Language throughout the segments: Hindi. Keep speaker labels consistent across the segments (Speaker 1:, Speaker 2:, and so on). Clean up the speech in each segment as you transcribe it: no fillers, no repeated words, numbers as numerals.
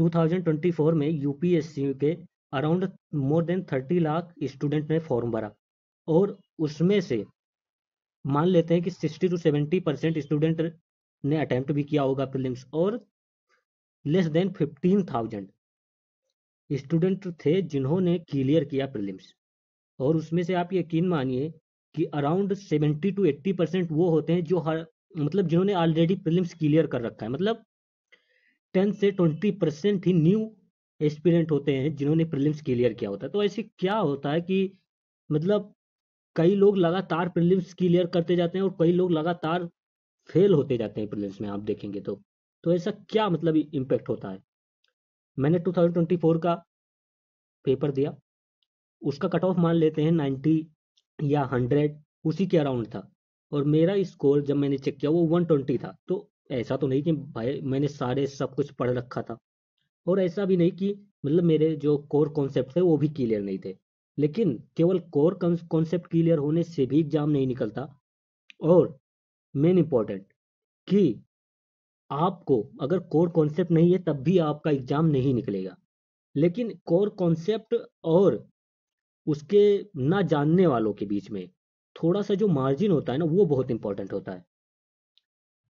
Speaker 1: 2024 में यूपीएससी के around more than 30 lakh student ने फॉर्म भरा, और उसमें से मान लेते हैं कि 60 to 70% स्टूडेंट ने अटेम्प्ट भी किया होगा प्रीलिम्स, और लेस देन 15,000 स्टूडेंट थे जिन्होंने क्लियर किया प्रीलिम्स। और उसमें से आप यकीन मानिए कि अराउंड 70 to 80% वो होते हैं जो हर मतलब जिन्होंने ऑलरेडी प्रीलिम्स क्लियर कर रखा है। मतलब 10 से 20% ही न्यू एस्पिरेंट होते हैं जिन्होंने प्रीलिम्स क्लियर किया होता है। तो ऐसे क्या होता है कि मतलब कई लोग लगातार प्रीलिम्स क्लियर करते जाते हैं और कई लोग लगातार फेल होते जाते हैं प्रीलिम्स में, आप देखेंगे तो ऐसा क्या मतलब इम्पैक्ट होता है। मैंने 2024 का पेपर दिया, उसका कट ऑफ मान लेते हैं 90 या 100 उसी के अराउंड था, और मेरा स्कोर जब मैंने चेक किया वो 120 था। तो ऐसा तो नहीं कि भाई मैंने सारे सब कुछ पढ़ रखा था, और ऐसा भी नहीं कि मतलब मेरे जो कोर कॉन्सेप्ट थे वो भी क्लियर नहीं थे। लेकिन केवल कोर कॉन्सेप्ट क्लियर होने से भी एग्जाम नहीं निकलता, और मेन इंपॉर्टेंट कि आपको अगर कोर कॉन्सेप्ट नहीं है तब भी आपका एग्जाम नहीं निकलेगा। लेकिन कोर कॉन्सेप्ट और उसके ना जानने वालों के बीच में थोड़ा सा जो मार्जिन होता है ना, वो बहुत इंपॉर्टेंट होता है,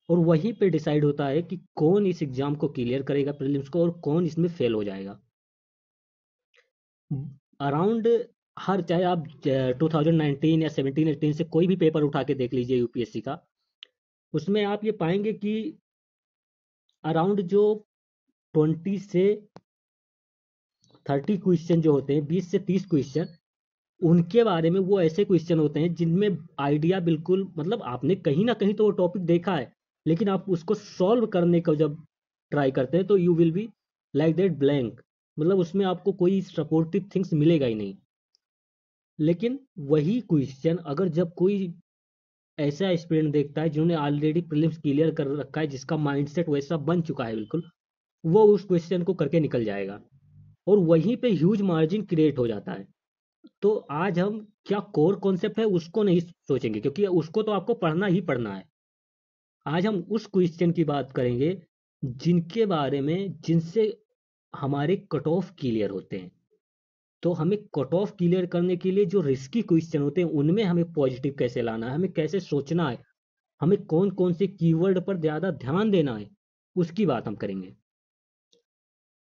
Speaker 1: और वहीं पे डिसाइड होता है कि कौन इस एग्जाम को क्लियर करेगा प्रीलिम्स को, और कौन इसमें फेल हो जाएगा। अराउंड हर चाहे आप 2019 या 17-18 से कोई भी पेपर उठा के देख लीजिए यूपीएससी का, उसमें आप ये पाएंगे कि अराउंड जो 20 से 30 क्वेश्चन जो होते हैं, 20 से 30 क्वेश्चन, उनके बारे में वो ऐसे क्वेश्चन होते हैं जिनमें आइडिया बिल्कुल मतलब आपने कहीं ना कहीं तो वो टॉपिक देखा है, लेकिन आप उसको सॉल्व करने का जब ट्राई करते हैं तो you will be like that blank, मतलब उसमें आपको कोई सपोर्टिव थिंग्स मिलेगा ही नहीं। लेकिन वही क्वेश्चन अगर जब कोई ऐसा एस्पिरेंट देखता है जिन्होंने ऑलरेडी प्रीलिम्स क्लियर कर रखा है, जिसका माइंडसेट वैसा बन चुका है बिल्कुल, वो उस क्वेश्चन को करके निकल जाएगा, और वहीं पे ह्यूज मार्जिन क्रिएट हो जाता है। तो आज हम क्या कोर कॉन्सेप्ट है उसको नहीं सोचेंगे, क्योंकि उसको तो आपको पढ़ना ही पढ़ना है। आज हम उस क्वेश्चन की बात करेंगे जिनके बारे में जिनसे हमारे कट ऑफ क्लियर होते हैं। तो हमें कट ऑफ क्लियर करने के लिए जो रिस्की क्वेश्चन होते हैं उनमें हमें पॉजिटिव कैसे लाना है, हमें कैसे सोचना है, हमें कौन कौन से कीवर्ड पर ज़्यादा ध्यान देना है, उसकी बात हम करेंगे।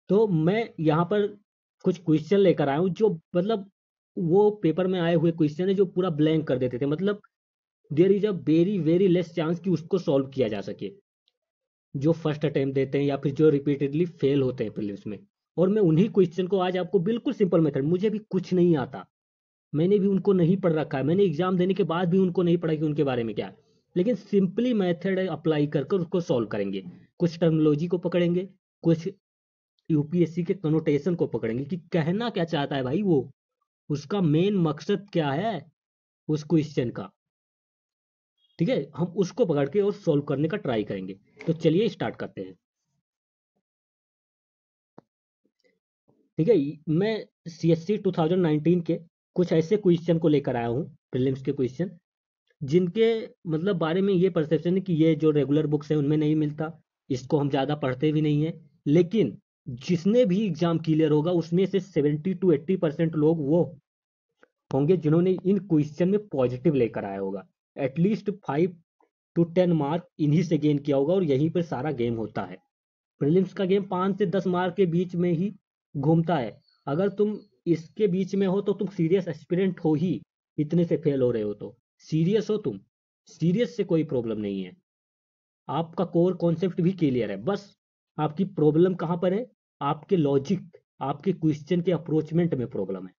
Speaker 1: तो मैं यहाँ पर कुछ क्वेश्चन लेकर आया हूँ जो मतलब वो पेपर में आए हुए क्वेश्चन है जो पूरा ब्लैंक कर देते थे। मतलब there is a very very less chance कि उसको सॉल्व किया जा सके, जो फर्स्ट अटेम्प्ट देते हैं या फिर जो रिपीटेडली फेल होते हैं प्रीलिम्स में। और मैं उन्हीं क्वेश्चन को आज आपको बिल्कुल सिंपल मेथड, मुझे भी कुछ नहीं आता, मैंने भी उनको नहीं पढ़ रखा है, मैंने एग्जाम देने के बाद भी उनको नहीं पढ़ा कि उनके बारे में क्या है, लेकिन सिंपली मेथड अप्लाई कर कर उसको सॉल्व करेंगे। कुछ टर्मिनोलॉजी को पकड़ेंगे, कुछ यूपीएससी के कनोटेशन को पकड़ेंगे कि कहना क्या चाहता है भाई वो, उसका मेन मकसद क्या है उस क्वेश्चन का। ठीक है, हम उसको पकड़ के और सॉल्व करने का ट्राई करेंगे। तो चलिए स्टार्ट करते हैं। ठीक है, मैं सीएससी 2019 के कुछ ऐसे क्वेश्चन को लेकर आया हूँ, प्रीलिम्स के क्वेश्चन, जिनके मतलब बारे में ये परसेप्शन है कि ये जो रेगुलर बुक्स है उनमें नहीं मिलता, इसको हम ज़्यादा पढ़ते भी नहीं है। लेकिन जिसने भी एग्जाम क्लियर होगा उसमें से 70 to 80% लोग वो होंगे जिन्होंने इन क्वेश्चन में पॉजिटिव लेकर आया होगा। एटलीस्ट 5 to 10 मार्क इन्हीं से गेन किया होगा, और यहीं पर सारा गेम होता है। प्रीलिम्स का गेम 5 से 10 मार्क के बीच में ही घूमता है। अगर तुम इसके बीच में हो तो तुम सीरियस एस्पिरेंट हो ही, इतने से फेल हो रहे हो तो सीरियस हो तुम, सीरियस से कोई प्रॉब्लम नहीं है। आपका कोर कॉन्सेप्ट भी क्लियर है, बस आपकी प्रॉब्लम कहाँ पर है, आपके लॉजिक, आपके क्वेश्चन के अप्रोचमेंट में प्रॉब्लम है।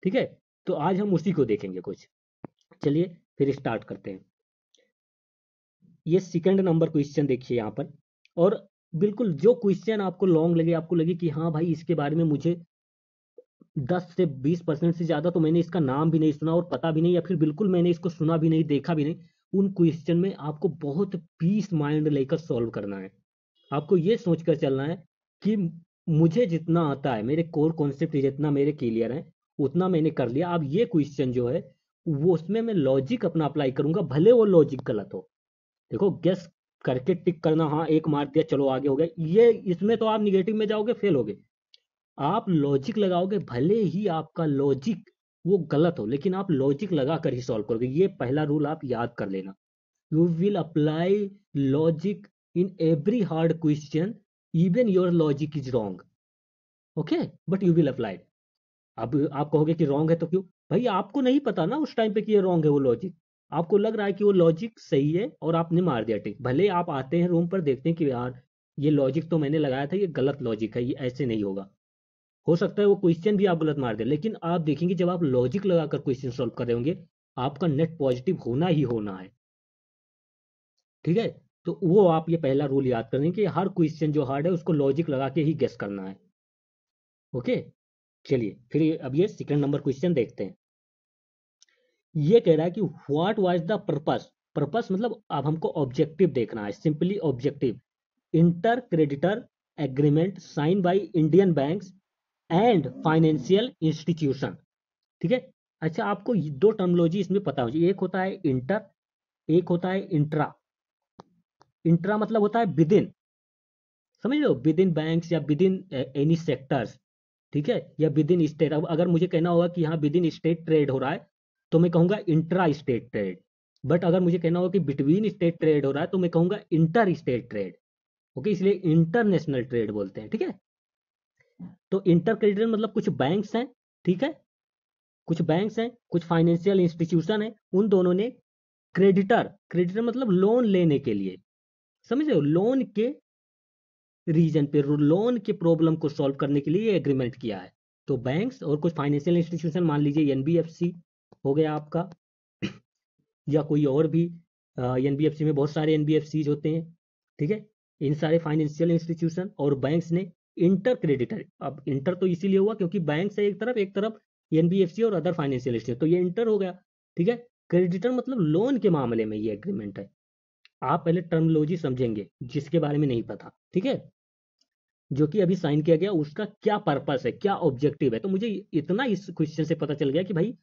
Speaker 1: ठीक है, तो आज हम उसी को देखेंगे कुछ। चलिए फिर स्टार्ट करते हैं। ये सेकंड नंबर क्वेश्चन देखिए यहाँ पर, और बिल्कुल जो क्वेश्चन आपको लॉन्ग लगे, आपको लगे कि हाँ भाई इसके बारे में मुझे 10 से 20% से ज़्यादा तो मैंने इसका नाम भी नहीं सुना और पता भी नहीं, या फिर बिल्कुल मैंने इसको सुना भी नहीं, देखा भी नहीं, उन क्वेश्चन में आपको बहुत पीस माइंड लेकर सॉल्व करना है। आपको ये सोच कर चलना है कि मुझे जितना आता है, मेरे कोर कॉन्सेप्ट जितना मेरे क्लियर है उतना मैंने कर लिया। अब ये क्वेश्चन जो है वो उसमें मैं लॉजिक अपना अप्लाई करूंगा, भले वो लॉजिक गलत हो। देखो गेस करके टिक करना, हाँ एक मार दिया चलो आगे हो गया, ये इसमें तो आप निगेटिव में जाओगे, फेल होगे। आप लॉजिक लगाओगे, भले ही आपका लॉजिक वो गलत हो, लेकिन आप लॉजिक लगा कर ही सॉल्व करोगे। ये पहला रूल आप याद कर लेना। You will apply logic in every hard question even your logic is wrong, okay, but you will apply. अब आप कहोगे कि रॉन्ग है तो क्यों? भाई आपको नहीं पता ना उस टाइम पे कि ये रॉन्ग है वो लॉजिक, आपको लग रहा है कि वो लॉजिक सही है और आपने मार दिया टिक। भले आप आते हैं रूम पर देखते हैं कि यार ये लॉजिक तो मैंने लगाया था, ये गलत लॉजिक है, ये ऐसे नहीं होगा। हो सकता है वो क्वेश्चन भी आप गलत मार दें, लेकिन आप देखेंगे जब आप लॉजिक लगाकर क्वेश्चन सॉल्व कर रहे होंगे, आपका नेट पॉजिटिव होना ही होना है। ठीक है, तो वो आप ये पहला रूल याद करें कि हर क्वेश्चन जो हार्ड है उसको लॉजिक लगा के ही गेस करना है। ओके, चलिए फिर अब ये सेकंड नंबर क्वेश्चन देखते हैं। ये कह रहा है कि what was the purpose, purpose मतलब अब हमको ऑब्जेक्टिव देखना है, simply objective. Inter creditor agreement sign by Indian banks and financial institution. ठीक है, अच्छा आपको दो टर्मोलॉजी इसमें पता हो चाहिए, एक होता है इंटर, एक होता है इंट्रा। इंट्रा मतलब होता है विद इन, समझ लो, विद इन बैंक्स या विद इन एनी सेक्टर्स। ठीक है, या विद इन स्टेट। अब अगर मुझे कहना होगा कि यहाँ विद इन स्टेट ट्रेड हो रहा है तो मैं कहूंगा इंट्रा स्टेट ट्रेड। बट अगर मुझे कहना होगा कि बिटवीन स्टेट ट्रेड हो रहा है तो मैं कहूंगा इंटर स्टेट ट्रेड। ओके, इसलिए इंटरनेशनल ट्रेड बोलते हैं। ठीक है, तो इंटर क्रेडिटर मतलब कुछ बैंक्स हैं, ठीक है, कुछ बैंक्स हैं, कुछ फाइनेंशियल इंस्टीट्यूशन है, उन दोनों ने क्रेडिटर, क्रेडिटर मतलब लोन लेने के लिए, समझ रहे हो, लोन के रीजन पे, लोन के प्रॉब्लम को सॉल्व करने के लिए ये एग्रीमेंट किया है। तो बैंक्स और कुछ फाइनेंशियल इंस्टीट्यूशन, मान लीजिए एनबीएफसी हो गया आपका, या कोई और भी, एनबीएफसी में बहुत सारे एनबीएफसी होते हैं। ठीक है, इन सारे फाइनेंशियल इंस्टीट्यूशन और बैंक्स ने इंटर क्रेडिटर, अब इंटर तो इसीलिए हुआ क्योंकि बैंक से एक तरफ एनबीएफसी और अदर फाइनेंशियल इंस्टीट्यूशन, तो ये इंटर हो गया। ठीक है, क्रेडिटर मतलब लोन के मामले में ये एग्रीमेंट है। आप पहले टर्मिनोलॉजी समझेंगे जिसके बारे में नहीं पता। ठीक है, जो कि अभी साइन किया गया उसका क्या पर्पस है, क्या ऑब्जेक्टिव है। तो मुझे इतना इस क्वेश्चन से पता चल गया कि भाई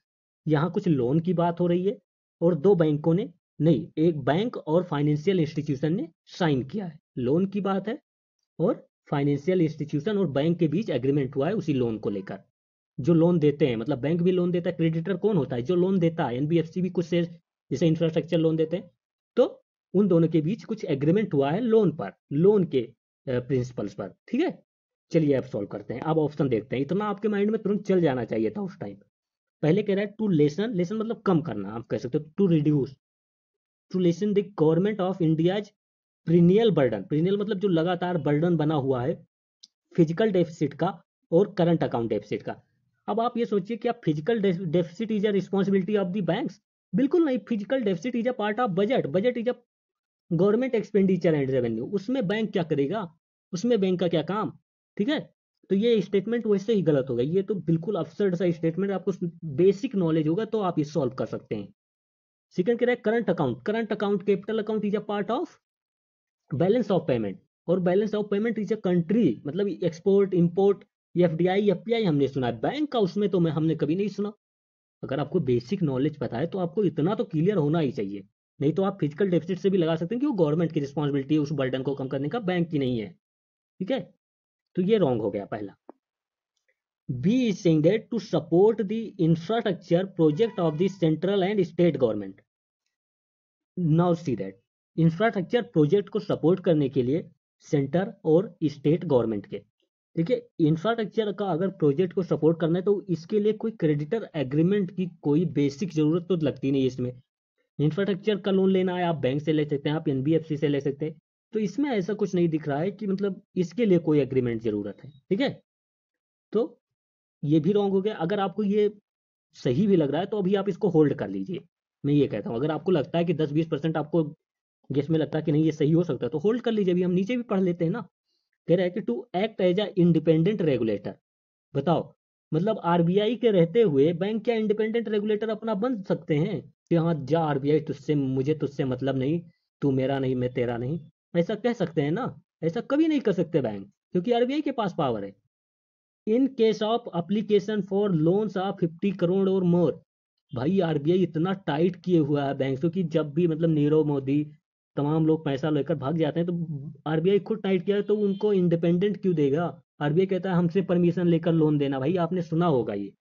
Speaker 1: यहाँ कुछ लोन की बात हो रही है और दो बैंकों ने, नहीं, एक बैंक और फाइनेंशियल इंस्टीट्यूशन ने साइन किया है, लोन की बात है, और फाइनेंशियल इंस्टीट्यूशन और बैंक के बीच एग्रीमेंट हुआ है उसी लोन को लेकर। जो लोन देते हैं, मतलब बैंक भी लोन देता है, क्रेडिटर कौन होता है, जो लोन देता है, एनबीएफसी भी कुछ से जैसे इंफ्रास्ट्रक्चर लोन देते हैं। तो उन दोनों के बीच कुछ एग्रीमेंट हुआ है लोन पर, लोन के प्रिंसिपल्स पर। ठीक है, चलिए अब सॉल्व करते हैं। अब ऑप्शन देखते हैं, इतना आपके माइंड में तुरंत चल जाना चाहिए था उस टाइम। पहले कह रहा है टू लेसन, लेसन मतलब कम करना, आप कह सकते हो to reduce, to lessen the government of India's perennial burden, perennial मतलब जो लगातार बर्डन बना हुआ है फिजिकल डेफिसिट का और करंट अकाउंट डेफिसिट का। अब आप ये सोचिए कि आप physical deficit is a responsibility of the banks, बिल्कुल नहीं। Physical deficit is a part of budget, budget is a government expenditure and revenue, उसमें बैंक क्या करेगा, उसमें बैंक का क्या काम। ठीक है, तो ये स्टेटमेंट वैसे ही गलत होगा, ये तो बिल्कुल अब्सर्ड सा स्टेटमेंट। आपको बेसिक नॉलेज होगा तो आप ये सॉल्व कर सकते हैं। सेकंड कह रहा है current account, current account capital account is a part of balance of payment, और balance of payment is a country, मतलब एक्सपोर्ट इंपोर्ट, एफडीआई एफपीआई हमने सुना है, बैंक का उसमें तो मैं हमने कभी नहीं सुना। अगर आपको बेसिक नॉलेज पता है तो आपको इतना तो क्लियर होना ही चाहिए। नहीं तो आप फिजिकल डेफिसिट से भी लगा सकते हैं कि वो गवर्नमेंट की रिस्पॉन्सिबिलिटी है उस बर्डन को कम करने का, बैंक की नहीं है। ठीक है, तो ये रॉन्ग हो गया पहला। B is saying that to support the infrastructure project of the central and state government. Now see that infrastructure project को सपोर्ट करने के लिए सेंटर और स्टेट गवर्नमेंट के, ठीक है, इंफ्रास्ट्रक्चर का अगर प्रोजेक्ट को सपोर्ट करना है तो इसके लिए कोई क्रेडिटर एग्रीमेंट की कोई बेसिक जरूरत तो लगती नहीं है इसमें। इंफ्रास्ट्रक्चर का लोन लेना है, आप बैंक से ले सकते हैं, आप एनबीएफसी से ले सकते हैं। तो इसमें ऐसा कुछ नहीं दिख रहा है कि मतलब इसके लिए कोई एग्रीमेंट जरूरत है। ठीक है, तो ये भी रॉन्ग हो गया। अगर आपको ये सही भी लग रहा है तो अभी आप इसको होल्ड कर लीजिए। मैं ये कहता हूँ अगर आपको लगता है कि 10-20% आपको गेस में लगता है कि नहीं ये सही हो सकता है तो होल्ड कर लीजिए। अभी हम नीचे भी पढ़ लेते हैं ना। कह रहा है कि to act as a independent regulator. बताओ, मतलब आरबीआई के रहते हुए बैंक क्या इंडिपेंडेंट रेगुलेटर अपना बन सकते हैं कि हाँ जा आरबीआई तुझसे, मुझे तुझसे मतलब नहीं, तू मेरा नहीं मैं तेरा नहीं, ऐसा कह सकते हैं ना? ऐसा कभी नहीं कर सकते बैंक, क्योंकि आरबीआई के पास पावर है। In case of application for loans of 50 crore और मोर, भाई आरबीआई इतना टाइट किए हुआ है बैंक, क्योंकि जब भी मतलब नीरव मोदी तमाम लोग पैसा लेकर भाग जाते हैं, तो आरबीआई खुद टाइट किया है, तो उनको इंडिपेंडेंट क्यों देगा? आरबीआई कहता है हमसे परमिशन लेकर लोन देना, भाई आपने सुना होगा ये।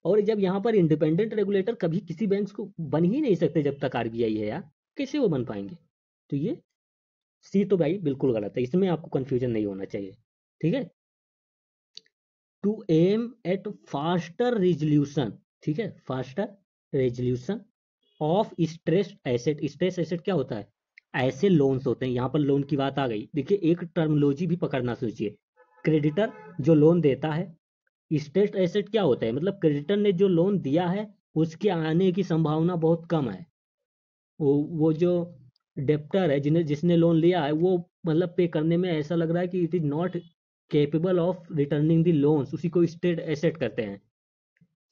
Speaker 1: और जब यहाँ पर इंडिपेंडेंट रेगुलेटर कभी किसी बैंक को बन ही नहीं सकते जब तक आरबीआई है यार, कैसे वो बन पाएंगे? तो ये सी तो भाई बिल्कुल गलत है, इसमें आपको कंफ्यूजन नहीं होना चाहिए, ठीक है। To aim at faster resolution, ठीक है, faster resolution of stress asset. Stress asset क्या होता है? ऐसे लोन्स होते हैं, यहाँ पर लोन की बात आ गई। देखिए एक टर्मिनोलॉजी भी पकड़ना, सोचिए, क्रेडिटर जो लोन देता है, स्ट्रेस एसेट क्या होता है? मतलब क्रेडिटर ने जो लोन दिया है उसके आने की संभावना बहुत कम है। वो जो डेप्टर है, जिन्हें जिसने लोन लिया है, वो मतलब पे करने में ऐसा लग रहा है कि it is not capable of returning the loans, उसी को स्ट्रेस एसेट कहते हैं।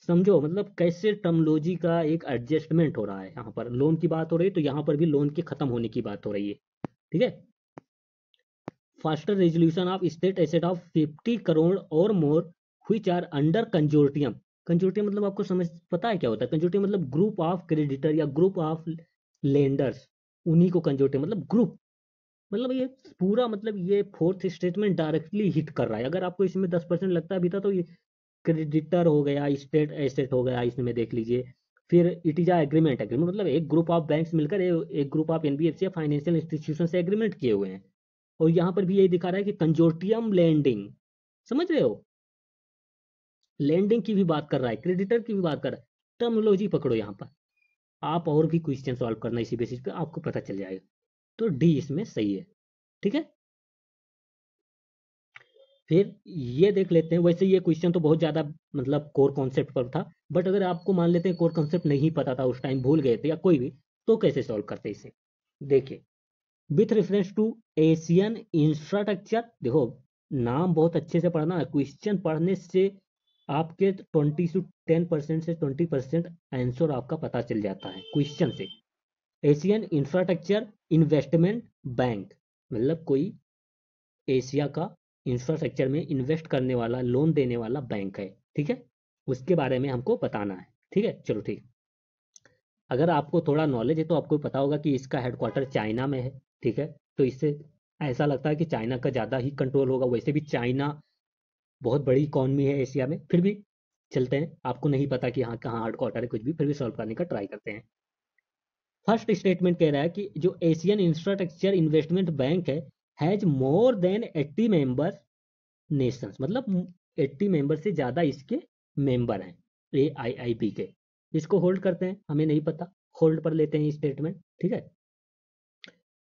Speaker 1: समझो मतलब कैसे टर्मोलॉजी का एक एडजस्टमेंट हो रहा है। यहाँ पर लोन की बात हो रही है तो यहाँ पर भी लोन के खत्म होने की बात हो रही है, ठीक है। Faster resolution of state asset of 50 crore और मोर which are under consortium. Consortium मतलब आपको समझ पता है क्या होता है? कंजोर्टियम मतलब ग्रुप ऑफ क्रेडिटर या ग्रुप ऑफ लेंडर्स, उन्हीं को कंजोर्टियम मतलब ग्रुप। मतलब ये पूरा मतलब ये फोर्थ स्टेटमेंट डायरेक्टली हिट कर रहा है। अगर आपको इसमें 10% लगता भी था तो ये क्रेडिटर हो गया, स्टेट एसेट हो गया, इसमें देख लीजिए। फिर इट इज एग्रीमेंट, एग्रीमेंट मतलब एक ग्रुप ऑफ बैंक्स मिलकर एक ग्रुप ऑफ एनबीएफसी या फाइनेंशियल इंस्टीट्यूशन से एग्रीमेंट किए हुए हैं। और यहाँ पर भी यही दिखा रहा है कि कंजोर्टियम लैंडिंग, समझ रहे हो, लैंडिंग की भी बात कर रहा है, क्रेडिटर की भी बात कर रहा है। टर्मिनोलॉजी पकड़ो यहाँ पर, आप और भी क्वेश्चन सॉल्व करना इसी बेसिस पे, आपको पता चल जाएगा। तो डी इसमें सही है, ठीक है। फिर ये देख लेते हैं, वैसे ये क्वेश्चन तो बहुत ज़्यादा मतलब कोर कॉन्सेप्ट पर था, बट अगर आपको मान लेते हैं कोर कॉन्सेप्ट नहीं पता था उस टाइम, भूल गए थे या कोई भी, तो कैसे सॉल्व करते इसे? देखिए, with reference to Asian infrastructure, देखो नाम बहुत अच्छे से पढ़ना है, क्वेश्चन पढ़ने से आपके 20 से 10% से 20% आंसर आपका पता चल जाता है क्वेश्चन से। एशियन इंफ्रास्ट्रक्चर इन्वेस्टमेंट बैंक मतलब कोई एशिया का इंफ्रास्ट्रक्चर में इन्वेस्ट करने वाला, लोन देने वाला बैंक है, ठीक है। उसके बारे में हमको बताना है, ठीक है, चलो ठीक। अगर आपको थोड़ा नॉलेज है तो आपको पता होगा कि इसका हेडक्वार्टर चाइना में है, ठीक है। तो इससे ऐसा लगता है कि चाइना का ज़्यादा ही कंट्रोल होगा, वैसे भी चाइना बहुत बड़ी इकॉनमी है एशिया में। फिर भी चलते हैं, आपको नहीं पता कि यहाँ कहाँ हेडक्वार्टर है कुछ भी, फिर भी सॉल्व करने का ट्राई करते हैं। फर्स्ट स्टेटमेंट कह रहा है कि जो एशियन इंफ्रास्ट्रक्चर इन्वेस्टमेंट बैंक है, has more than 80 members Nations, मतलब 80 मेंबर से ज़्यादा इसके मेंबर हैं AIIB के। इसको होल्ड करते हैं, हमें नहीं पता, होल्ड पर लेते हैं स्टेटमेंट, ठीक है।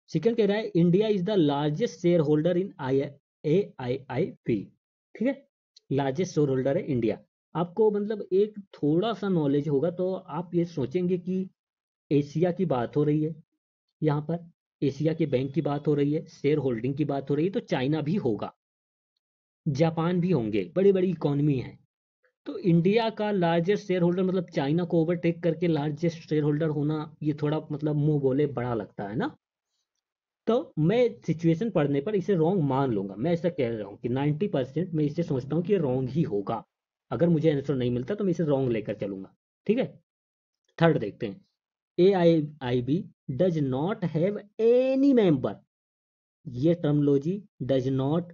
Speaker 1: सेकंड कह रहा है India is the largest share holder in AIIB, ठीक है, लार्जेस्ट शेयर होल्डर है इंडिया। आपको मतलब एक थोड़ा सा नॉलेज होगा तो आप ये सोचेंगे कि एशिया की बात हो रही है, यहाँ पर एशिया के बैंक की बात हो रही है, शेयर होल्डिंग की बात हो रही है, तो चाइना भी होगा, जापान भी होंगे, बड़ी बड़ी इकोनॉमी है। तो इंडिया का लार्जेस्ट शेयर होल्डर मतलब चाइना को ओवरटेक करके लार्जेस्ट शेयर होल्डर होना, ये थोड़ा मतलब मुंह बोले बड़ा लगता है ना। तो मैं सिचुएशन पढ़ने पर इसे रॉन्ग मान लूंगा, मैं ऐसा कह रहा हूँ कि 90% मैं इसे सोचता हूँ कि ये रॉन्ग ही होगा। अगर मुझे आंसर नहीं मिलता तो मैं इसे रॉन्ग लेकर चलूंगा, ठीक है। थर्ड देखते हैं, AIIB does not have any member. ये टर्मोलॉजी डज नॉट,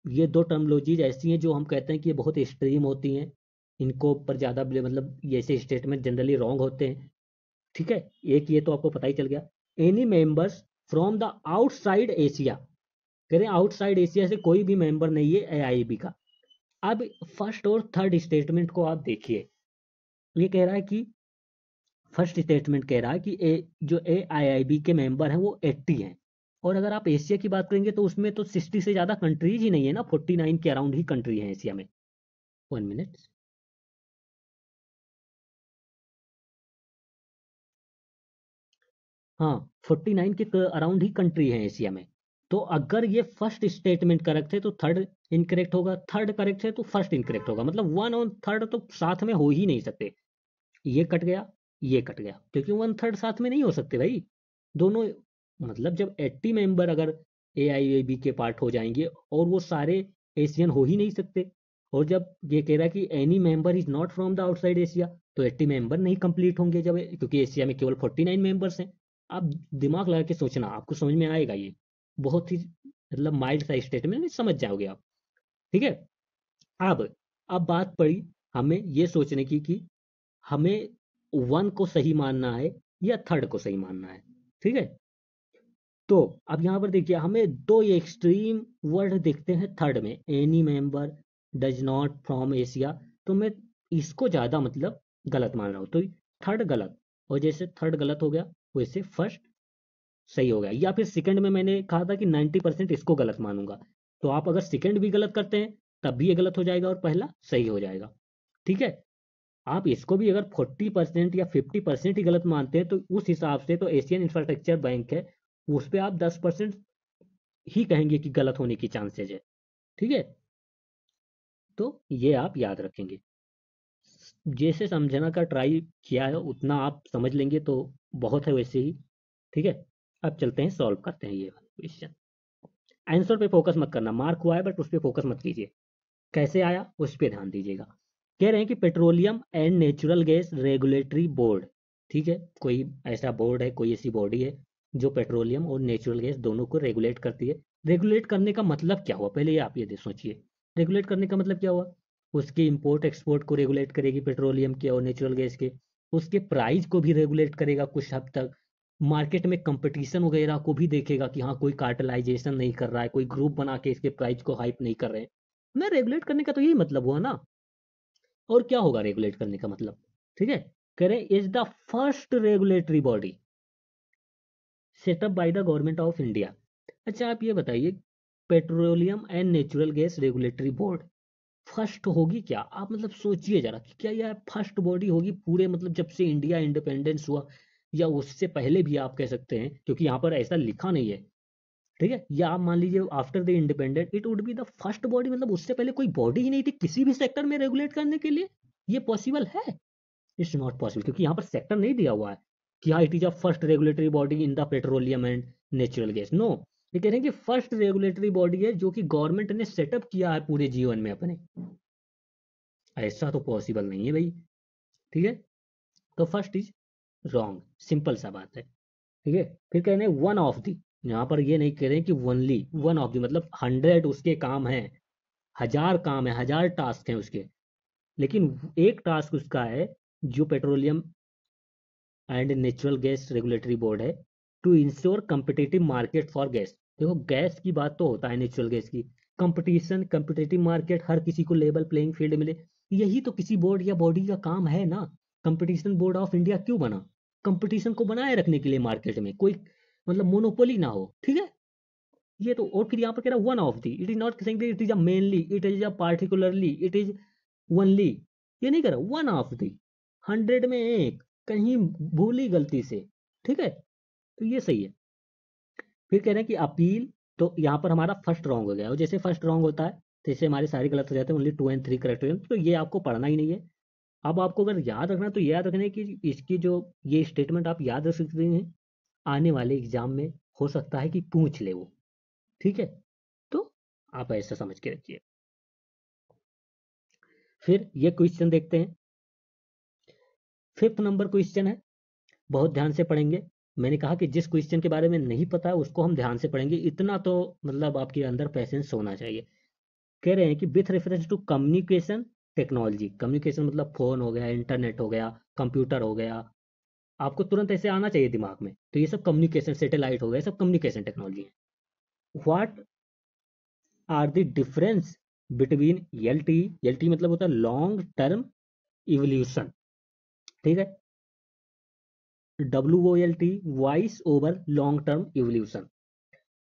Speaker 1: ये दो टर्मोलॉजीज ऐसी हैं जो हम कहते हैं कि ये बहुत एक्सट्रीम होती हैं, इनको ऊपर ज़्यादा मतलब ये ऐसे स्टेटमेंट जनरली रॉन्ग होते हैं, ठीक है। एक ये तो आपको पता ही चल गया। Any members from the outside Asia, कह रहे हैं आउटसाइड एशिया से कोई भी मेंबर नहीं है AIIB का। अब फर्स्ट और थर्ड स्टेटमेंट को आप देखिए, ये कह रहा है कि फर्स्ट स्टेटमेंट कह रहा है कि जो AIIB के मेंबर हैं वो 80 हैं, और अगर आप एशिया की बात करेंगे तो उसमें तो 60 से ज़्यादा कंट्रीज ही नहीं है ना, 49 के अराउंड ही कंट्री है एशिया में। 1 मिनट, हाँ 49 के अराउंड ही कंट्री है एशिया में। तो अगर ये फर्स्ट स्टेटमेंट करेक्ट है तो थर्ड इनकरेक्ट होगा, थर्ड करेक्ट है तो फर्स्ट इनकरेक्ट होगा, मतलब वन और थर्ड तो साथ में हो ही नहीं सकते। ये कट गया, ये कट गया, क्योंकि वन थर्ड साथ में नहीं हो सकते भाई दोनों। मतलब जब 80 मेंबर अगर AIIB के पार्ट हो जाएंगे और वो सारे एशियन हो ही नहीं सकते, और जब ये कह रहा है कि any member is not from the outside Asia, तो 80 मेंबर नहीं कंप्लीट होंगे जब, क्योंकि एशिया में केवल 49 मेंबर्स हैं। आप दिमाग लगा के सोचना, आपको समझ में आएगा ये। बहुत ही मतलब माइल्ड सा स्टेटमेंट में समझ जाओगे आप। ठीक है। अब बात पड़ी हमें ये सोचने की कि हमें वन को सही मानना है या थर्ड को सही मानना है। ठीक है। तो अब यहाँ पर देखिए हमें दो एक्सट्रीम वर्ड दिखते हैं थर्ड में, any member does not from Asia. तो मैं इसको ज्यादा मतलब गलत मान रहा हूँ, तो थर्ड गलत। और जैसे थर्ड गलत हो गया वैसे फर्स्ट सही हो गया। या फिर सेकंड में मैंने कहा था कि 90% इसको गलत मानूंगा, तो आप अगर सेकंड भी गलत करते हैं तब भी ये गलत हो जाएगा और पहला सही हो जाएगा। ठीक है। आप इसको भी अगर 40% या 50% ही गलत मानते हैं तो उस हिसाब से तो एशियन इंफ्रास्ट्रक्चर बैंक है, उस पर आप 10% ही कहेंगे कि गलत होने की चांसेज है। ठीक है। तो ये आप याद रखेंगे। जैसे समझना का ट्राई किया है उतना आप समझ लेंगे तो बहुत है वैसे ही। ठीक है। अब चलते हैं सॉल्व करते हैं ये क्वेश्चन। आंसर पे फोकस मत करना, मार्क हुआ है बट उस पर फोकस मत कीजिए, कैसे आया उस पर ध्यान दीजिएगा। कह रहे हैं कि petroleum and natural gas regulatory board. ठीक है। कोई ऐसा बोर्ड है, कोई ऐसी बॉडी है जो पेट्रोलियम और नेचुरल गैस दोनों को रेगुलेट करती है। रेगुलेट करने का मतलब क्या हुआ, पहले ये आप ये सोचिए। रेगुलेट करने का मतलब क्या हुआ, उसके इंपोर्ट एक्सपोर्ट को रेगुलेट करेगी पेट्रोलियम के और नेचुरल गैस के, उसके प्राइस को भी रेगुलेट करेगा कुछ हद तक, मार्केट में कंपटीशन वगैरह को भी देखेगा कि हाँ कोई कार्टेलाइजेशन नहीं कर रहा है, कोई ग्रुप बना के इसके प्राइस को हाइप नहीं कर रहे हैं ना। रेगुलेट करने का तो यही मतलब हुआ ना। और क्या होगा रेगुलेट करने का मतलब। ठीक है। कह रहे is the first regulatory body setup bye the government of India. अच्छा आप ये बताइए, petroleum and natural gas regulatory board first होगी क्या, आप मतलब सोचिए जरा कि क्या यह फर्स्ट बॉडी होगी पूरे मतलब जब से इंडिया इंडिपेंडेंस हुआ, या उससे पहले भी आप कह सकते हैं क्योंकि यहाँ पर ऐसा लिखा नहीं है। ठीक है। या आप मान लीजिए after the independent it would be the first body, मतलब उससे पहले कोई बॉडी ही नहीं थी किसी भी सेक्टर में रेगुलेट करने के लिए। ये पॉसिबल है? इट्स नॉट पॉसिबल, क्योंकि यहाँ पर सेक्टर नहीं दिया हुआ है कि हाँ it is a first regulatory body in the petroleum and natural gas. No, ये कह रहे हैं कि फर्स्ट रेगुलेटरी बॉडी है जो कि गवर्नमेंट ने सेटअप किया है पूरे जीवन में अपने। ऐसा तो पॉसिबल नहीं है भाई। ठीक है। तो फर्स्ट इज रॉन्ग, सिंपल सा बात है। ठीक है। फिर कह रहे हैं वन ऑफ दी, यहाँ पर ये नहीं कह रहे हैं कि वनली, वन ऑफ दी मतलब 100 उसके काम हैं, 1000 काम है, 1000 टास्क हैं उसके, लेकिन एक टास्क उसका है जो petroleum and natural gas regulatory board है, to ensure competitive market for gas. देखो गैस की बात तो होता है, नेचुरल गैस की कंपटीशन, कंपिटेटिव मार्केट, हर किसी को लेवल प्लेइंग फील्ड मिले, यही तो किसी बोर्ड या बॉडी का काम है ना। कंपटीशन बोर्ड ऑफ इंडिया क्यों बना, कंपटीशन को बनाए रखने के लिए, मार्केट में कोई मतलब मोनोपोली ना हो। ठीक है। ये तो, और फिर यहाँ पर कह रहा है one of the, it is not saying it is a mainly, it is a particularly, it is only, ये नहीं करा, वन ऑफ दी, 100 में एक, कहीं भूली गलती से। ठीक है। तो ये सही है। फिर कह रहे हैं कि अपील, तो यहाँ पर हमारा फर्स्ट रॉन्ग हो गया, और जैसे फर्स्ट रॉन्ग होता है तो इससे हमारे सारे गलत हो जाते हैं, ओनली 2 और 3 करेक्ट हो जाते हैं, तो ये आपको पढ़ना ही नहीं है। अब आपको अगर याद रखना है तो याद रखना है कि इसकी जो ये स्टेटमेंट आप याद रख सकते हैं, आने वाले एग्जाम में हो सकता है कि पूछ ले वो। ठीक है। तो आप ऐसा समझ के रखिए। फिर ये क्वेश्चन देखते हैं। 5th नंबर क्वेश्चन है, बहुत ध्यान से पढ़ेंगे। मैंने कहा कि जिस क्वेश्चन के बारे में नहीं पता है उसको हम ध्यान से पढ़ेंगे, इतना तो मतलब आपके अंदर पैसेंस होना चाहिए। कह रहे हैं कि with reference to communication technology, communication मतलब फोन हो गया, इंटरनेट हो गया, कंप्यूटर हो गया, आपको तुरंत ऐसे आना चाहिए दिमाग में, तो ये सब कम्युनिकेशन, सैटेलाइट हो गया, सब कम्युनिकेशन टेक्नोलॉजी है। What are the difference between L T, L T मतलब होता है लॉन्ग टर्म इवोल्यूशन। ठीक है। WOLT voice over long term evolution.